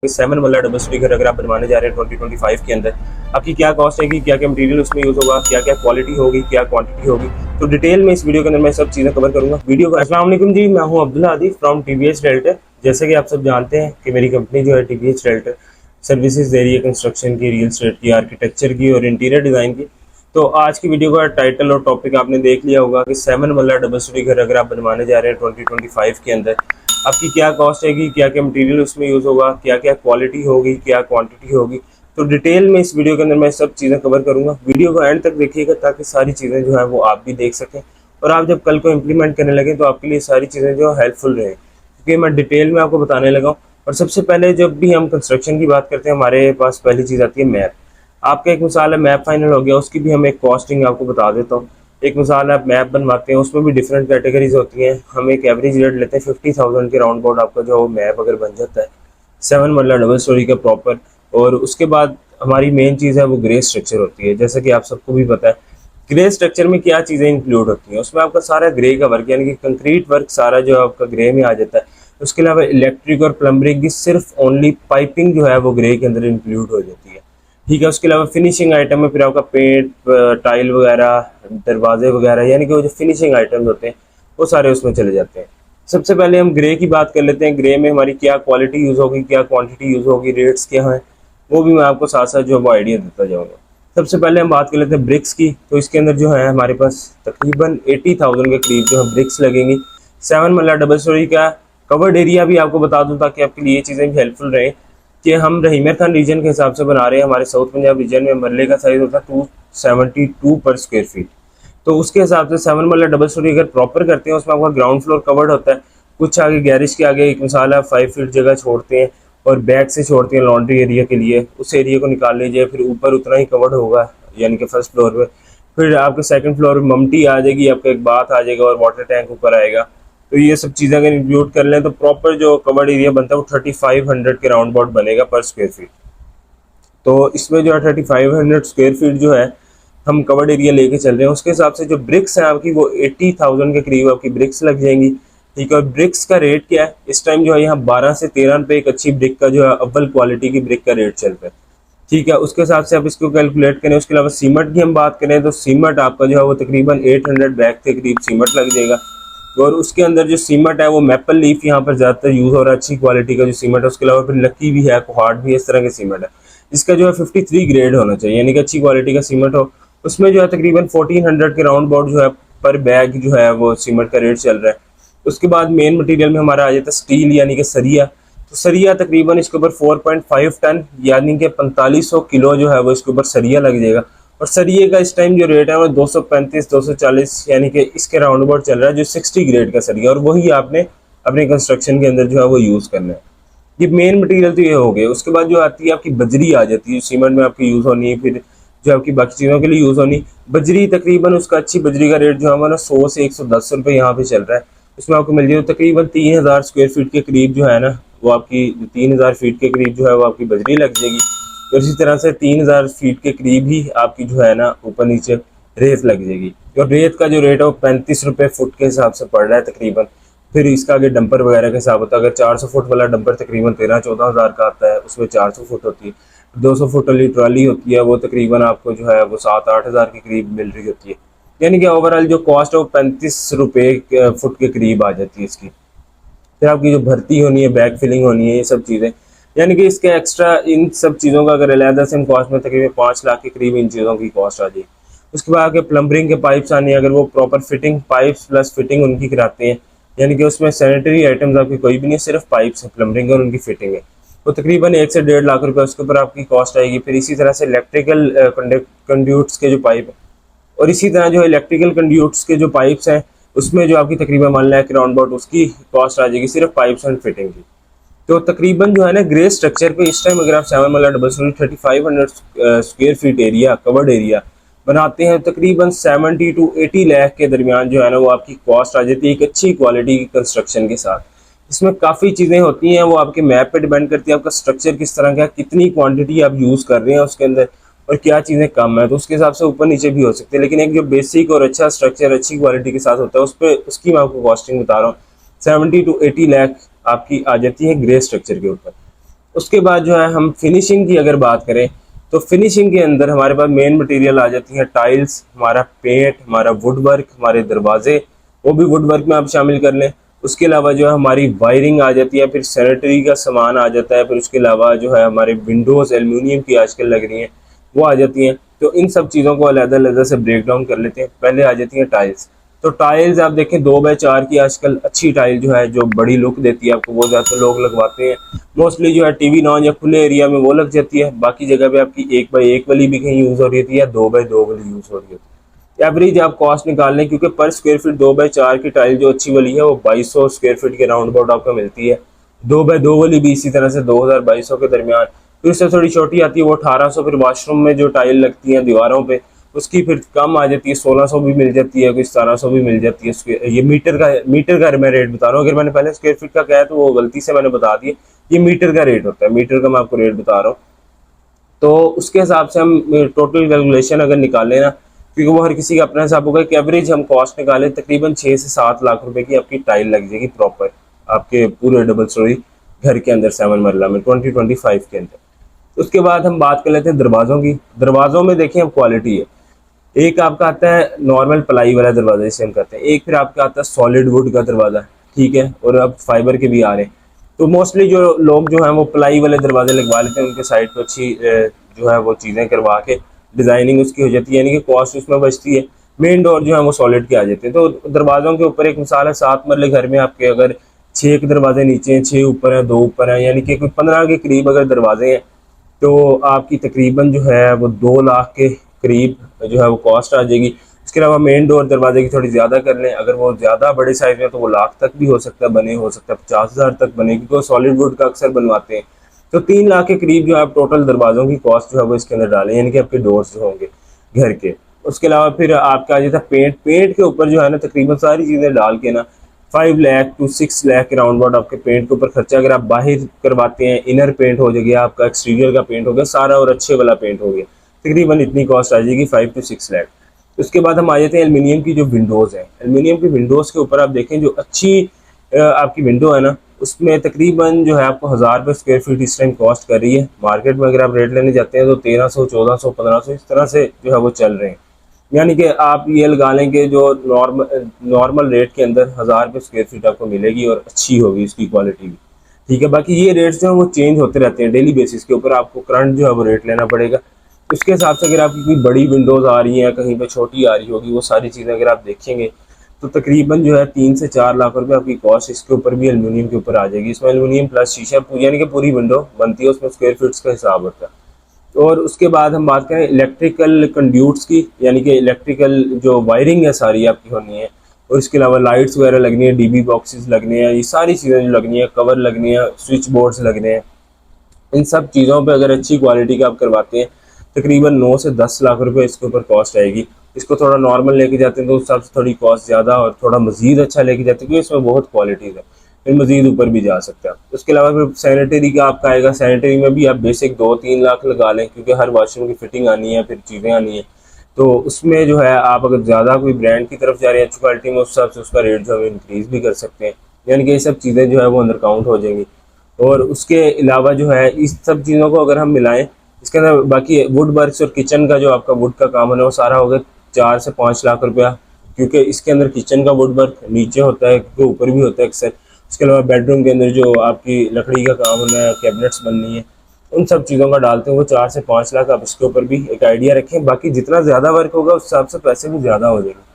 7 वाला double storey घर अगर आप बनवाने जा रहे हैं 2025 के अंदर, आपकी क्या कॉस्ट आएगी, क्या क्या मटेरियल उसमें यूज होगा, क्या क्या क्वालिटी होगी, क्या क्वांटिटी होगी, तो डिटेल में इस वीडियो के अंदर मैं सब चीजें कवर करूंगा। वीडियो को अस्सलाम वालेकुम जी, मैं हूं अब्दुल्ला आदिफ फ्रॉम टीवीएस रेल्टर। जैसे कि आप सब जानते हैं कि मेरी कंपनी जो है टीवीएस रेल्टर सर्विसेज दे रही है कंस्ट्रक्शन की, रियल एस्टेट की, आर्किटेक्चर की और इंटीरियर डिजाइन की। तो आज की वीडियो का टाइटल और टॉपिक आपने देख लिया होगा कि 7 वाला डबल स्टोरी घर अगर आप बनवाने जा रहे हैं 2025 के अंदर, आपकी क्या कॉस्ट आएगी, क्या क्या मटेरियल उसमें यूज होगा, क्या क्या क्वालिटी होगी, क्या क्वांटिटी होगी, तो डिटेल में इस वीडियो के अंदर मैं सब चीज़ें कवर करूंगा। वीडियो को एंड तक देखिएगा ताकि सारी चीज़ें जो है वो आप भी देख सकें और आप जब कल को इम्प्लीमेंट करने लगे तो आपके लिए सारी चीज़ें जो हेल्पफुल रहे, क्योंकि मैं डिटेल में आपको बताने लगा हूँ। और सबसे पहले जब भी हम कंस्ट्रक्शन की बात करते हैं, हमारे पास पहली चीज़ आती है मैप। आपका एक मिसाल है मैप फाइनल हो गया, उसकी भी हम एक कॉस्टिंग आपको बता देता हूँ। एक मिसाल आप मैप बनवाते हैं, उसमें भी डिफरेंट कैटेगरीज होती हैं। हम एक एवरेज रेट लेते हैं 50,000 के राउंड अबाउट आपका जो मैप अगर बन जाता है 7 वाला डबल स्टोरी का प्रॉपर। और उसके बाद हमारी मेन चीज़ है वो ग्रे स्ट्रक्चर होती है। जैसे कि आप सबको भी पता है ग्रे स्ट्रक्चर में क्या चीज़ें इंक्लूड होती हैं, उसमें आपका सारा ग्रे का वर्क यानी कि कंक्रीट वर्क सारा जो आपका ग्रे में आ जाता है। उसके अलावा इलेक्ट्रिक और प्लम्बरिंग की सिर्फ ओनली पाइपिंग जो है वो ग्रे के अंदर इंक्लूड हो जाती है। ठीक है, उसके अलावा फिनिशिंग आइटम में फिर आपका पेंट, टाइल वगैरह, दरवाजे वगैरह, यानी कि वो जो फिनिशिंग आइटम्स होते हैं वो सारे उसमें चले जाते हैं। सबसे पहले हम ग्रे की बात कर लेते हैं। ग्रे में हमारी क्या क्वालिटी यूज़ होगी, क्या क्वांटिटी यूज़ होगी, रेट्स क्या हैं, वो भी मैं आपको साथ साथ जो है वो आइडिया देता जाऊँगा। सबसे पहले हम बात कर लेते हैं ब्रिक्स की। तो इसके अंदर जो है हमारे पास तकरीबन 80,000 के करीब जो है ब्रिक्स लगेंगी। 7 वाला डबल स्टोरी का कवर्ड एरिया भी आपको बता दूं ताकि आपके लिए ये चीज़ें भी हेल्पफुल रहे कि हम रहीमर खान रीजन के हिसाब से बना रहे हैं। हमारे साउथ पंजाब रीजन में मरले का साइज होता है 272 पर स्क्वायर फीट। तो उसके हिसाब से 7 वाला डबल स्टोरी अगर प्रॉपर करते हैं उसमें आपका ग्राउंड फ्लोर कवर्ड होता है। कुछ आगे गैरेज के आगे एक मिसाल है 5 फीट जगह छोड़ते हैं और बैक से छोड़ते हैं लॉन्ड्री एरिया के लिए, उस एरिया को निकाल लीजिए। फिर ऊपर उतना ही कवर्ड होगा यानी कि फर्स्ट फ्लोर पे। फिर आपके सेकंड फ्लोर पे ममटी आ जाएगी, आपका एक बाथ आ जाएगा और वाटर टैंक ऊपर आएगा। तो ये सब चीज़ें अगर इंक्लूड कर लें तो प्रॉपर जो कवर्ड एरिया बनता है वो 3500 के राउंड अबाउट बनेगा पर स्क्वायर फीट। तो इसमें जो है 3500 स्क्वायर फीट जो है हम कवर्ड एरिया लेके चल रहे हैं। उसके हिसाब से जो ब्रिक्स हैं आपकी वो 80,000 के करीब आपकी ब्रिक्स लग जाएंगी। ठीक है, और ब्रिक्स का रेट क्या है इस टाइम जो है यहाँ 12 से 13 रुपये एक अच्छी ब्रिक का जो है अव्वल क्वालिटी की ब्रिक का रेट चल रहा है। ठीक है, उसके हिसाब से आप इसको कैलकुलेट करें। उसके अलावा सीमेंट की हम बात करें तो सीमेंट आपका जो है वो तकरीबन 800 बैग के करीब सीमेंट लग जाएगा। और उसके अंदर जो सीमेंट है वो मैपल लीफ यहाँ पर ज़्यादातर यूज़ हो रहा है, अच्छी क्वालिटी का जो सीमेंट है। उसके अलावा फिर लक्की भी है, कोहाट भी है, इस तरह के सीमेंट है। इसका जो है 53 ग्रेड होना चाहिए यानी कि अच्छी क्वालिटी का सीमेंट हो। उसमें जो है तकरीबन 1400 के राउंड अबाउट जो है पर बैग जो है वो सीमेंट का रेट चल रहा है। उसके बाद मेन मटेरियल में हमारा आ जाता है स्टील यानी कि सरिया। तो सरिया तकरीबन इसके ऊपर 4.5 टन यानी कि 4500 किलो जो है वो इसके ऊपर सरिया लग जाएगा। और सरिये का इस टाइम जो रेट है वो 235 240 यानी कि इसके राउंड अबाउट चल रहा है, जो 60 ग्रेड का सरिया, और वही आपने अपने कंस्ट्रक्शन के अंदर जो है वो यूज़ करना है। ये मेन मटेरियल तो ये हो गए। उसके बाद जो आती है आपकी बजरी आ जाती है, सीमेंट में आपकी यूज़ होनी है, फिर जो आपकी बाकी चीज़ों के लिए यूज़ होनी बजरी। तकरीबन उसका अच्छी बजरी का रेट जो है ना 100 से 110 रुपये यहाँ पे चल रहा है। उसमें आपको मिल जाए तकरीबन 3000 स्क्वायर फीट के करीब जो है ना वो आपकी 3000 फीट के करीब जो है वो आपकी बजरी लग जाएगी। तो इसी तरह से 3000 फीट के करीब ही आपकी जो है ना ऊपर नीचे रेत लग जाएगी। और रेत का जो रेट है वो 35 रुपये फुट के हिसाब से पड़ रहा है तकरीबन। फिर इसका आगे डंपर वगैरह का हिसाब होता है। अगर 400 फुट वाला डंपर तकरीबन 13-14 हज़ार का आता है, उसमें 400 फुट होती है। 200 फुट वाली ट्रॉली होती है वो तकरीबन आपको जो है वो 7-8 हज़ार के करीब मिल रही होती है। यानी कि ओवरऑल जो कॉस्ट है वो 35 रुपये फुट के करीब आ जाती है इसकी। फिर आपकी जो भर्ती होनी है, बैक फिलिंग होनी है, ये सब चीज़ें, यानी कि इसके एक्स्ट्रा इन सब चीज़ों का अगर अलहदा से हम कॉस्ट में तकरीबन 5 लाख के करीब इन चीज़ों की कॉस्ट आ जाएगी। उसके बाद आगे प्लम्बरिंग के पाइप्स आने, अगर वो proper fitting pipes plus fitting उनकी कराते हैं, यानी कि उसमें सैनिटरी आइटम्स आपकी कोई भी नहीं, सिर्फ पाइप्स हैं, प्लम्बरिंग और उनकी फिटिंग है, वो तकरीबन 1 से 1.5 लाख रुपये उसके ऊपर आपकी कॉस्ट आएगी। फिर इसी तरह से इलेक्ट्रिकल कंड्यूट्स के जो पाइप, और इसी तरह जो इलेक्ट्रिकल कंड्यूट्स के जो पाइप्स हैं उसमें जो आपकी तकरीबन 1 लाख राउंड अबाउट उसकी कॉस्ट आ जाएगी सिर्फ पाइप्स एंड फिटिंग की। तो तकरीबन जो है ना ग्रे स्ट्रक्चर पे इस टाइम अगर आप 7 वाला double storey 3500 square feet area covered area बनाते हैं, तकरीबन 70 to 80 लाख के दरमियान जो है ना वो आपकी कॉस्ट आ जाती है एक अच्छी क्वालिटी की कंस्ट्रक्शन के साथ। इसमें काफ़ी चीज़ें होती हैं, वो आपके मैप पे डिपेंड करती है, आपका स्ट्रक्चर किस तरह का है, कितनी क्वांटिटी आप यूज़ कर रहे हैं उसके अंदर, और क्या चीज़ें कम है, तो उसके हिसाब से ऊपर नीचे भी हो सकती है। लेकिन एक जो बेसिक और अच्छा स्ट्रक्चर अच्छी क्वालिटी के साथ होता है उस पर उसकी मैं आपको कॉस्टिंग बता रहा हूँ 70 to 80 लाख आपकी आ जाती है ग्रे स्ट्रक्चर के ऊपर। उसके बाद जो है हम फिनिशिंग की अगर बात करें तो फिनिशिंग के अंदर हमारे पास मेन मटेरियल आ जाती है टाइल्स, हमारा पेंट, हमारा वुड वर्क, हमारे दरवाजे वो भी वुड वर्क में आप शामिल कर लें। उसके अलावा जो है हमारी वायरिंग आ जाती है, फिर सैनिटरी का सामान आ जाता है, फिर उसके अलावा जो है हमारे विंडोज़ एल्यूमिनियम की आजकल लग रही हैं वो आ जाती हैं। तो इन सब चीज़ों को अलग-अलग से ब्रेक डाउन कर लेते हैं। पहले आ जाती है टाइल्स। तो टाइल्स आप देखें 2x4 की आजकल अच्छी टाइल जो है जो बड़ी लुक देती है आपको, वो ज़्यादातर लोग लगवाते हैं। मोस्टली जो है टीवी नॉन या खुले एरिया में वो लग जाती है, बाकी जगह पे आपकी 1x1 वाली भी कहीं यूज़ हो रही थी या 2x2 वाली यूज़ हो रही होती है। एवरेज आप कॉस्ट निकाल लें, क्योंकि पर स्क्वायर फीट 2x4 की टाइल जो अच्छी वाली है वो 2200 स्क्वायर फीट के राउंड अबाउट आपको मिलती है। 2x2 वाली भी इसी तरह से 2000-2200 के दरमियान। फिर उससे थोड़ी छोटी आती है वो 1800। फिर वॉशरूम में जो टाइल लगती है दीवारों पे उसकी फिर कम आ जाती है, 1600 भी मिल जाती है, कुछ 1700 भी मिल जाती है। ये मीटर का मैं रेट बता रहा हूँ। अगर मैंने पहले स्क्वायर फीट का कहा है तो वो गलती से मैंने बता दिया, ये मीटर का रेट होता है, मीटर का मैं आपको रेट बता रहा हूँ। तो उसके हिसाब से हम टोटल कैलकुलेशन अगर निकालें ना, क्योंकि वो हर किसी का अपना हिसाब होगा, कि एवरेज हम कॉस्ट निकालें तकरीबन 6 से 7 लाख रुपए की आपकी टाइल लग जाएगी प्रॉपर आपके पूरे डबल स्टोरी घर के अंदर 7 मरला में 2025 के अंदर। उसके बाद हम बात कर लेते हैं दरवाज़ों की। दरवाज़ों में देखें अब क्वालिटी है, एक आपका आता है नॉर्मल प्लाई वाला दरवाजा जिसे हम कहते हैं, एक फिर आपका आता है सॉलिड वुड का दरवाजा, ठीक है, और अब फाइबर के भी आ रहे हैं। तो मोस्टली जो लोग जो हैं वो प्लाई वाले दरवाजे लगवा लेते हैं, उनके साइड पर अच्छी जो है वो चीज़ें करवा के डिज़ाइनिंग उसकी हो जाती है, यानी कि कॉस्ट उसमें बचती है। मेन डोर जो है वो सॉलिड के आ जाते हैं। तो दरवाज़ों के ऊपर एक मिसाल है, 7 मरले घर में आपके अगर 6 दरवाजे नीचे हैं, 6 ऊपर हैं, 2 ऊपर हैं, यानी कि कोई 15 के करीब अगर दरवाजे हैं, तो आपकी तकरीबन जो है वो 2 लाख के करीब जो है वो कॉस्ट आ जाएगी। इसके अलावा मेन डोर दरवाजे की थोड़ी ज़्यादा कर लें, अगर वो ज़्यादा बड़े साइज़ में तो वो लाख तक भी हो सकता है बने, हो सकता है 50,000 तक बने, क्योंकि वो सॉलिड वुड का अक्सर बनवाते हैं। तो 3 लाख के करीब जो आप टोटल दरवाज़ों की कॉस्ट जो है वो इसके अंदर डालें, यानी कि आपके डोर्स जो होंगे घर के। उसके अलावा फिर आपका आ जाता है पेंट। पेंट के ऊपर जो है ना तकरीबन सारी चीज़ें डाल के ना 5 लाख to 6 लाख के राउंड अबाउट आपके पेंट के ऊपर खर्चा। अगर आप बाहर करवाते हैं, इनर पेंट हो गया आपका, एक्सटीरियर का पेंट हो गया सारा, और अच्छे वाला पेंट हो गया, तकरीबन इतनी कॉस्ट आ जाएगी 5 to 6 लाख। उसके बाद हम आ जाते हैं एल्युमिनियम की जो विंडोज़ हैं। एल्युमिनियम की विंडोज़ के ऊपर आप देखें जो अच्छी आपकी विंडो है ना, उसमें तकरीबन जो है आपको 1000 रुपये स्क्वायर फीट इस टाइम कॉस्ट कर रही है। मार्केट में अगर आप रेट लेने जाते हैं तो 1300, 1400, 1500 इस तरह से जो है वो चल रहे हैं। यानी कि आप ये लगा लें कि जो नॉर्मल रेट के अंदर 1000 रुपये स्क्वायर फीट आपको मिलेगी और अच्छी होगी उसकी क्वालिटी भी, ठीक है। बाकी ये रेट्स जो हैं वो चेंज होते रहते हैं डेली बेसिस के ऊपर, आपको करंट जो है वो रेट लेना पड़ेगा। उसके हिसाब से अगर आपकी कोई बड़ी विंडोज़ आ रही हैं, कहीं पे छोटी आ रही होगी, वो सारी चीज़ें अगर आप देखेंगे तो तकरीबन जो है 3 से 4 लाख रुपए आपकी कॉस्ट इसके ऊपर भी एल्युमिनियम के ऊपर आ जाएगी। इसमें एल्युमिनियम प्लस शीशा यानी कि पूरी विंडो बनती है, उसमें स्क्वायर फीट्स का हिसाब होता है। और उसके बाद हम बात करें इलेक्ट्रिकल कंड्यूट्स की, यानी कि इलेक्ट्रिकल जो वायरिंग है सारी आपकी होनी है, और इसके अलावा लाइट्स वगैरह लगनी है, डीबी बॉक्सेस लगने हैं, ये सारी चीज़ें जो लगनी है, कवर लगनी है, स्विच बोर्ड्स लगने हैं। इन सब चीज़ों पे अगर अच्छी क्वालिटी का आप करवाते हैं तकरीबन 9 से 10 लाख रुपए इसके ऊपर कॉस्ट आएगी। इसको थोड़ा नॉर्मल लेके जाते हैं तो उस हिसाब से थोड़ी कॉस्ट ज़्यादा, और थोड़ा मजीद अच्छा लेके जाते हैं क्योंकि इसमें बहुत क्वालिटीज़ है, फिर मजीद ऊपर भी जा सकता है। उसके अलावा फिर सैनिटरी का आपका आएगा। सैनिटरी में भी आप बेसिक 2-3 लाख लगा लें, क्योंकि हर वॉशरूम की फिटिंग आनी है, फिर चीज़ें आनी है। तो उसमें जो है आप अगर ज़्यादा कोई ब्रांड की तरफ जा रहे हैं अच्छी क्वालिटी में, उस हिसाब से उसका रेट जो है इंक्रीज़ भी कर सकते हैं, यानी कि ये सब चीज़ें जो है वो अंडर काउंट हो जाएंगी। और उसके अलावा जो है इस सब चीज़ों को अगर हम मिलाएं, इसके अंदर बाकी वुड वर्क्स और किचन का जो आपका वुड का काम है वो सारा होगा 4 से 5 लाख रुपया, क्योंकि इसके अंदर किचन का वुड वर्क नीचे होता है, क्योंकि ऊपर भी होता है अक्सर। उसके अलावा बेडरूम के अंदर जो आपकी लकड़ी का काम होना है, कैबिनेट्स बननी है, उन सब चीज़ों का डालते हैं वो 4 से 5 लाख। आप इसके ऊपर भी एक आइडिया रखें, बाकी जितना ज़्यादा वर्क होगा उस हिसाब से पैसे भी ज़्यादा हो जाएंगे।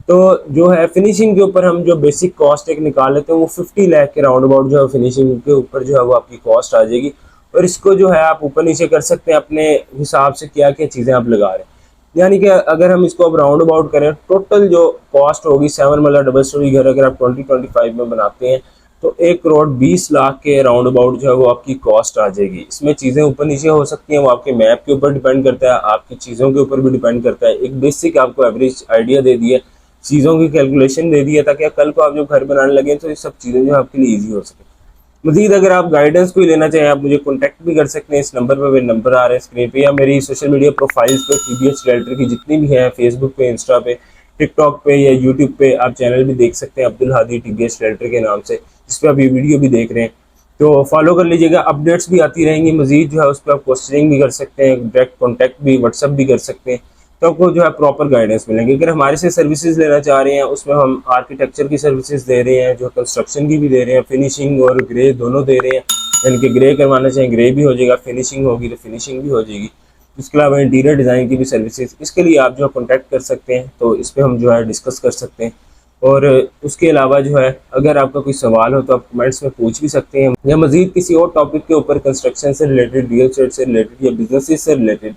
तो जो है फिनिशिंग के ऊपर हम जो बेसिक कॉस्ट एक निकाल लेते हैं वो 50 लाख के राउंड अबाउट जो है फिनिशिंग के ऊपर जो है वो आपकी कॉस्ट आ जाएगी। और इसको जो है आप ऊपर नीचे कर सकते हैं अपने हिसाब से क्या क्या चीज़ें आप लगा रहे हैं। यानी कि अगर हम इसको अब राउंड अबाउट करें, टोटल जो कॉस्ट होगी 7 मरला डबल स्टोरी घर अगर आप 2025 में बनाते हैं तो 1 करोड़ 20 लाख के राउंड अबाउट जो है वो आपकी कॉस्ट आ जाएगी। इसमें चीज़ें ऊपर नीचे हो सकती हैं, वो आपके मैप के ऊपर डिपेंड करता है, आपकी चीज़ों के ऊपर भी डिपेंड करता है। एक बेसिक आपको एवरेज आइडिया दे दिया, चीज़ों की कैलकुलेशन दे दी है, ताकि कल को आप जब घर बनाने लगे तो ये सब चीज़ें जो आपके लिए ईजी हो सके। मजीद अगर आप गाइडेंस कोई लेना चाहें आप मुझे कॉन्टैक्ट भी कर सकते हैं इस नंबर पर, मेरे नंबर आ रहे हैं स्क्रीन पे, या मेरी सोशल मीडिया प्रोफाइल्स पे टीबीएस रियल्टर की जितनी भी हैं, फेसबुक पे, इंस्टा पे, टिकटॉक पे या यूट्यूब पे आप चैनल भी देख सकते हैं अब्दुल हादी टीबीएस रियल्टर के नाम से, जिस पर आप ये वीडियो भी देख रहे हैं। तो फॉलो कर लीजिएगा, अपडेट्स भी आती रहेंगी। मजीद जो है उस पर आप क्वेश्चनिंग भी कर सकते हैं, डायरेक्ट कॉन्टैक्ट भी व्हाट्सअप भी कर सकते हैं, तो आपको जो है प्रॉपर गाइडेंस मिलेंगे। अगर हमारे से सर्विसेज लेना चाह रहे हैं, उसमें हम आर्किटेक्चर की सर्विसेज दे रहे हैं, जो कंस्ट्रक्शन की भी दे रहे हैं, फिनिशिंग और ग्रे दोनों दे रहे हैं। यानी कि ग्रे करवाना चाहें ग्रे भी हो जाएगा, फिनिशिंग होगी तो फिनिशिंग भी हो जाएगी। इसके अलावा इंटीरियर डिज़ाइन की भी सर्विसेज, इसके लिए आप जो है कॉन्टैक्ट कर सकते हैं, तो इस पर हम जो है डिस्कस कर सकते हैं। और उसके अलावा जो है अगर आपका कोई सवाल हो तो आप कमेंट्स में पूछ भी सकते हैं, या मजीद किसी और टॉपिक के ऊपर कंस्ट्रक्शन से रिलेटेड, रियल एस्टेट से रिलेटेड या बिजनेस से रिलेटेड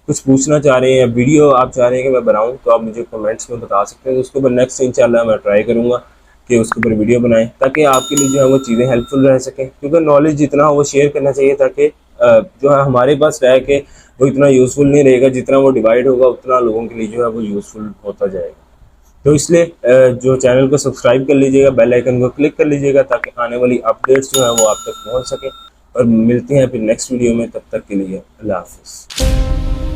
कुछ पूछना चाह रहे हैं या वीडियो आप चाह रहे हैं कि मैं बनाऊं, तो आप मुझे कमेंट्स में बता सकते हैं। तो उसके ऊपर नेक्स्ट इंशाल्लाह मैं ट्राई करूंगा कि उसके ऊपर वीडियो बनाएं, ताकि आपके लिए जो है वो चीज़ें हेल्पफुल रह सकें। क्योंकि नॉलेज जितना हो वो शेयर करना चाहिए, ताकि जो है हमारे पास रह के वो इतना यूज़फुल नहीं रहेगा, जितना वो डिवाइड होगा उतना लोगों के लिए जो है वो यूज़फुल होता जाएगा। तो इसलिए जो चैनल को सब्सक्राइब कर लीजिएगा, बेल आइकन को क्लिक कर लीजिएगा, ताकि आने वाली अपडेट्स जो है वो आप तक पहुंच सके। और मिलते हैं फिर नेक्स्ट वीडियो में, तब तक के लिए अल्लाह हाफिज़।